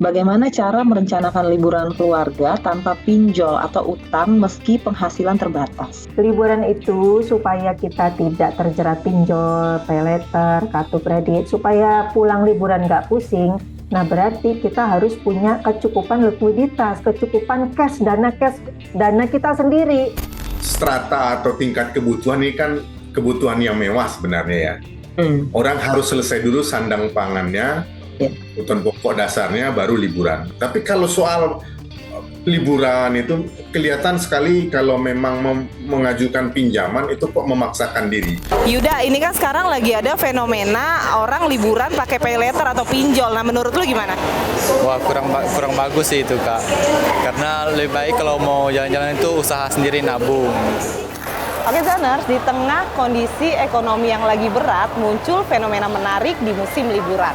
Bagaimana cara merencanakan liburan keluarga tanpa pinjol atau utang meski penghasilan terbatas? Liburan itu supaya kita tidak terjerat pinjol, paylater, kartu kredit, supaya pulang liburan nggak pusing. Nah, berarti kita harus punya kecukupan likuiditas, kecukupan dana kita sendiri. Strata atau tingkat kebutuhan ini kan kebutuhan yang mewah sebenarnya ya. Orang harus selesai dulu sandang pangannya, kebutuhan pokok dasarnya, baru liburan. Tapi kalau soal liburan itu kelihatan sekali kalau memang mengajukan pinjaman itu kok memaksakan diri. Yuda, ini kan sekarang lagi ada fenomena orang liburan pakai paylater atau pinjol. Nah, menurut lu gimana? Wah, kurang bagus sih itu, Kak. Karena lebih baik kalau mau jalan-jalan itu usaha sendiri, nabung. Oke, Zaners, di tengah kondisi ekonomi yang lagi berat, muncul fenomena menarik di musim liburan.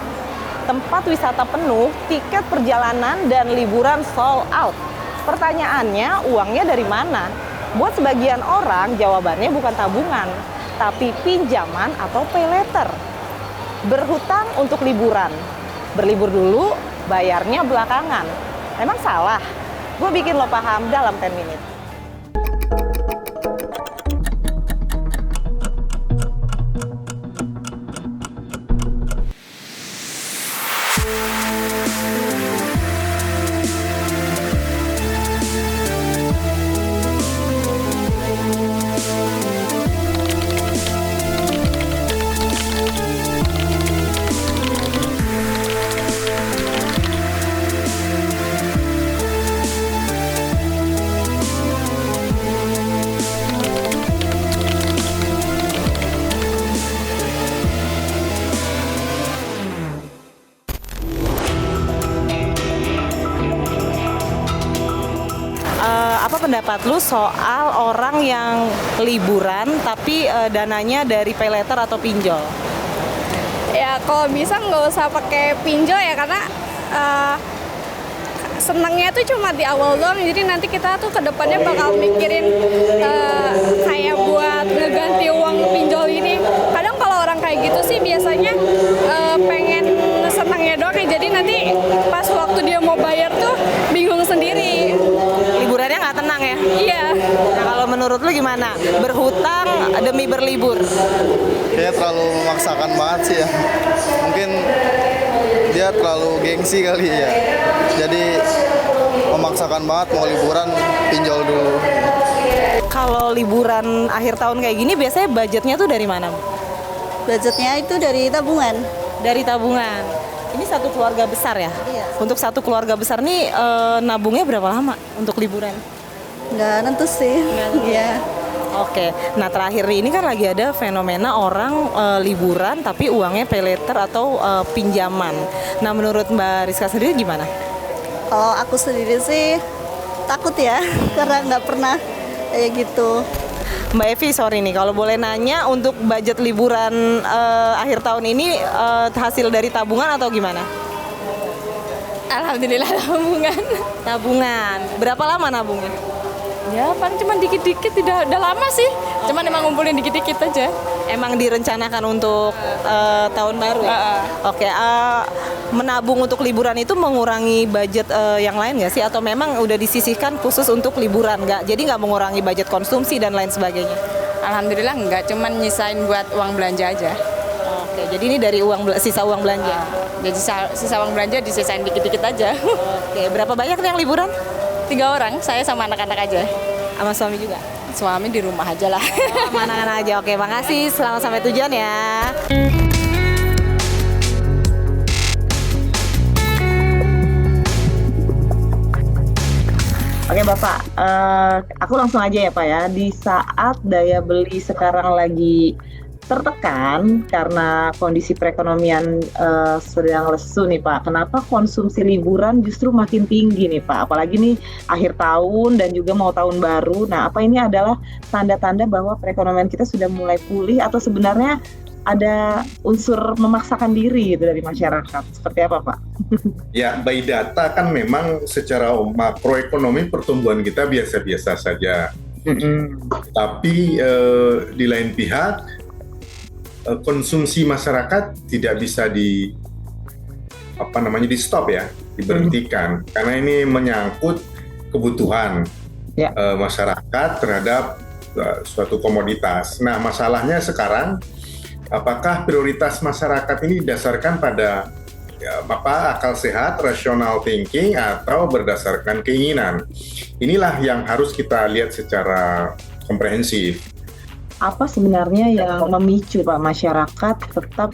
Tempat wisata penuh, tiket perjalanan dan liburan sold out. Pertanyaannya, uangnya dari mana? Buat sebagian orang, jawabannya bukan tabungan, tapi pinjaman atau paylater. Berhutang untuk liburan. Berlibur dulu, bayarnya belakangan. Memang salah? Gue bikin lo paham dalam 10 minutes. Apa pendapat lu soal orang yang liburan tapi dananya dari paylater atau pinjol? Ya kalau bisa nggak usah pakai pinjol ya, karena senangnya tuh cuma di awal doang. Jadi nanti kita tuh ke depannya bakal mikirin kayak buat ngeganti uang pinjol ini. Kadang kalau orang kayak gitu sih biasanya pengen senangnya doang ya. Jadi nanti pas waktu dia mau bayar tuh bingung sendiri. Liburannya nggak tenang ya? Iya. Nah, kalau menurut lu gimana? Berhutang demi berlibur? Kayaknya terlalu memaksakan banget sih ya. Mungkin dia terlalu gengsi kali ya. Jadi memaksakan banget mau liburan, pinjol dulu. Kalau liburan akhir tahun kayak gini biasanya budgetnya tuh dari mana? Budgetnya itu dari tabungan. Dari tabungan. Ini satu keluarga besar ya? Iya. Untuk satu keluarga besar nih nabungnya berapa lama untuk liburan? Nggak nentu sih. Iya. Oke, nah terakhir ini kan lagi ada fenomena orang liburan tapi uangnya paylater atau pinjaman. Nah, menurut Mbak Rizka sendiri gimana? Kalau aku sendiri sih takut ya, karena nggak pernah kayak gitu. Mbak Evi, sorry nih, kalau boleh nanya untuk budget liburan akhir tahun ini hasil dari tabungan atau gimana? Alhamdulillah tabungan. Tabungan. Berapa lama nabungnya? Ya paling cuma dikit-dikit, tidak udah lama sih. Cuman emang ngumpulin dikit-dikit aja. Emang direncanakan untuk tahun baru ya? Oke, menabung untuk liburan itu mengurangi budget yang lain nggak sih? Atau memang udah disisihkan khusus untuk liburan nggak? Jadi nggak mengurangi budget konsumsi dan lain sebagainya? Alhamdulillah enggak, cuman nyisain buat uang belanja aja. Oke, jadi ini dari sisa uang belanja? Jadi sisa uang belanja disisain dikit-dikit aja. Oke, berapa banyak nih yang liburan? 3 orang, saya sama anak-anak aja. Sama suami juga? Suami di rumah aja lah. Oh, sama anak-anak aja. Oke, makasih. Selamat sampai tujuan ya. Oke Bapak, aku langsung aja ya Pak ya. Di saat daya beli sekarang lagi tertekan karena kondisi perekonomian sedang lesu nih Pak. Kenapa konsumsi liburan justru makin tinggi nih Pak? Apalagi nih akhir tahun dan juga mau tahun baru. Nah, apa ini adalah tanda-tanda bahwa perekonomian kita sudah mulai pulih atau sebenarnya ada unsur memaksakan diri gitu dari masyarakat? Seperti apa Pak? Ya, by data kan memang secara makroekonomi pertumbuhan kita biasa-biasa saja. Tapi di lain pihak konsumsi masyarakat tidak bisa di stop ya. diberhentikan karena ini menyangkut kebutuhan masyarakat terhadap suatu komoditas. Nah, masalahnya sekarang apakah prioritas masyarakat ini didasarkan pada akal sehat, rational thinking, atau berdasarkan keinginan? Inilah yang harus kita lihat secara komprehensif. Apa sebenarnya yang memicu Pak masyarakat tetap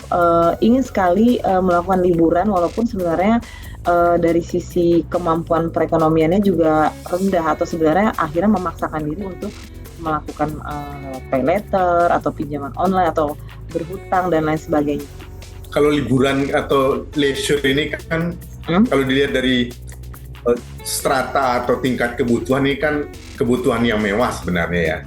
ingin sekali melakukan liburan walaupun sebenarnya dari sisi kemampuan perekonomiannya juga rendah, atau sebenarnya akhirnya memaksakan diri untuk melakukan pay later atau pinjaman online atau berhutang dan lain sebagainya? Kalau liburan atau leisure ini kan kalau dilihat dari strata atau tingkat kebutuhan ini kan kebutuhan yang mewah sebenarnya ya.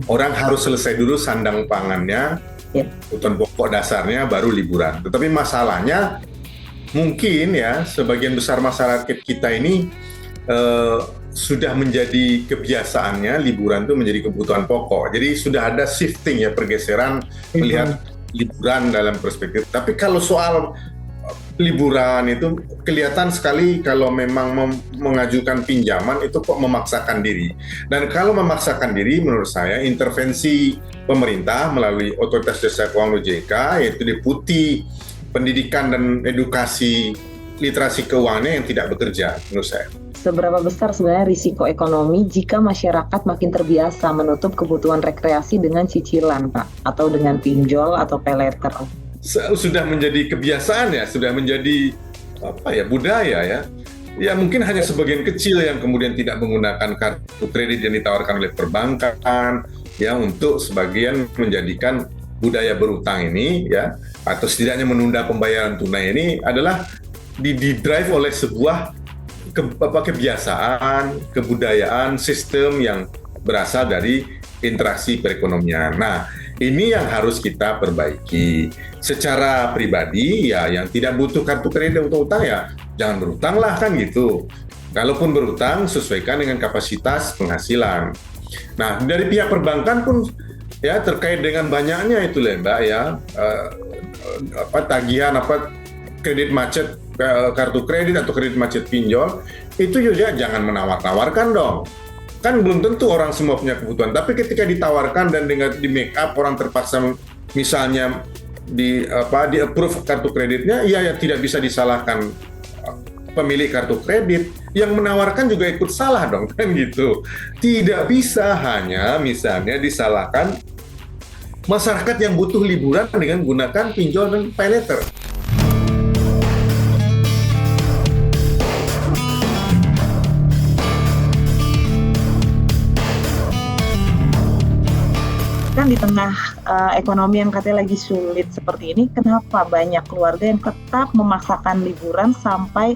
Orang harus selesai dulu sandang pangannya, kebutuhan pokok dasarnya, baru liburan. Tetapi masalahnya mungkin ya sebagian besar masyarakat kita ini sudah menjadi kebiasaannya liburan itu menjadi kebutuhan pokok. Jadi sudah ada shifting ya, pergeseran melihat liburan dalam perspektif. Tapi kalau soal liburan itu kelihatan sekali kalau memang mengajukan pinjaman itu kok memaksakan diri. Dan kalau memaksakan diri menurut saya intervensi pemerintah melalui Otoritas Jasa Keuangan OJK, yaitu Deputi Pendidikan dan Edukasi Literasi Keuangannya yang tidak bekerja menurut saya. Seberapa besar sebenarnya risiko ekonomi jika masyarakat makin terbiasa menutup kebutuhan rekreasi dengan cicilan, Pak? Atau dengan pinjol atau pay later? Sudah menjadi kebiasaan ya, sudah menjadi budaya ya. Ya mungkin hanya sebagian kecil yang kemudian tidak menggunakan kartu kredit yang ditawarkan oleh perbankan ya, untuk sebagian menjadikan budaya berutang ini ya, atau setidaknya menunda pembayaran tunai ini adalah di-drive oleh sebuah kebiasaan, kebudayaan, sistem yang berasal dari interaksi perekonomian. Nah, ini yang harus kita perbaiki. Secara pribadi, ya yang tidak butuh kartu kredit untuk utang ya jangan berutang lah kan gitu. Kalaupun berutang, sesuaikan dengan kapasitas penghasilan. Nah, dari pihak perbankan pun ya terkait dengan banyaknya itu Mbak ya, tagihan kredit macet, kartu kredit atau kredit macet pinjol, itu juga jangan menawar-nawarkan dong. Kan belum tentu orang semua punya kebutuhan, tapi ketika ditawarkan dan dengan di make up orang terpaksa misalnya di approve kartu kreditnya, ya tidak bisa disalahkan pemilik kartu kredit, yang menawarkan juga ikut salah dong kan gitu. Tidak bisa hanya misalnya disalahkan masyarakat yang butuh liburan dengan gunakan pinjol dan pay later. Kan di tengah ekonomi yang katanya lagi sulit seperti ini, kenapa banyak keluarga yang tetap memaksakan liburan sampai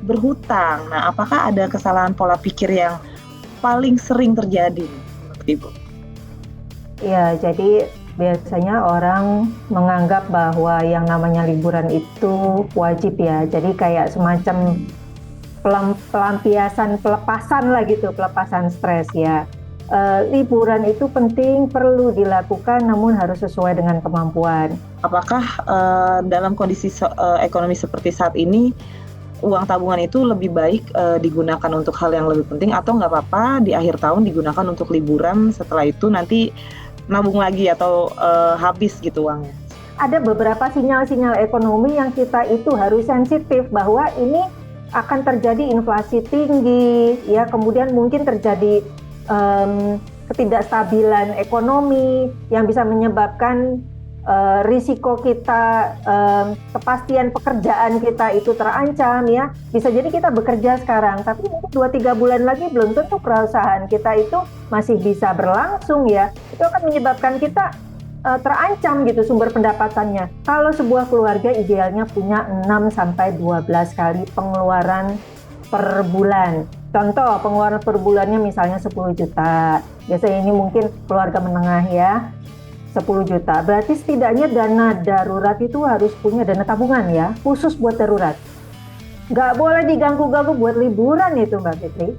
berhutang? Nah, apakah ada kesalahan pola pikir yang paling sering terjadi menurut Ibu? Ya, jadi biasanya orang menganggap bahwa yang namanya liburan itu wajib ya. Jadi kayak semacam pelepasan lah gitu, pelepasan stres ya. Liburan itu penting, perlu dilakukan, namun harus sesuai dengan kemampuan. Apakah dalam kondisi ekonomi seperti saat ini, uang tabungan itu lebih baik digunakan untuk hal yang lebih penting, atau nggak apa-apa di akhir tahun digunakan untuk liburan, setelah itu nanti nabung lagi atau habis gitu uangnya? Ada beberapa sinyal-sinyal ekonomi yang kita itu harus sensitif bahwa ini akan terjadi inflasi tinggi, ya kemudian mungkin terjadi ketidakstabilan ekonomi yang bisa menyebabkan risiko kita, kepastian pekerjaan kita itu terancam ya. Bisa jadi kita bekerja sekarang, tapi mungkin 2-3 bulan lagi belum tentu perusahaan kita itu masih bisa berlangsung ya. Itu akan menyebabkan kita terancam gitu sumber pendapatannya. Kalau sebuah keluarga idealnya punya 6-12 kali pengeluaran per bulan. Contoh, pengeluaran per bulannya misalnya 10 juta. Biasanya ini mungkin keluarga menengah ya, 10 juta. Berarti setidaknya dana darurat itu harus punya dana tabungan ya, khusus buat darurat. Nggak boleh diganggu-ganggu buat liburan itu Mbak Fitri.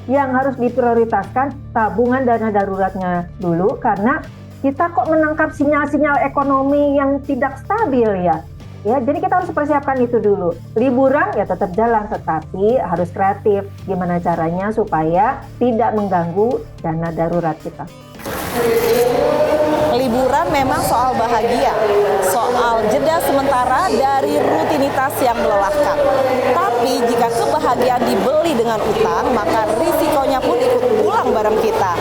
Yang harus diprioritaskan tabungan dana daruratnya dulu, karena kita kok menangkap sinyal-sinyal ekonomi yang tidak stabil ya. Ya, jadi kita harus persiapkan itu dulu. Liburan ya tetap jalan, tetapi harus kreatif. Gimana caranya supaya tidak mengganggu dana darurat kita. Liburan memang soal bahagia, soal jeda sementara dari rutinitas yang melelahkan. Tapi jika kebahagiaan dibeli dengan utang, maka risikonya pun ikut pulang bareng kita.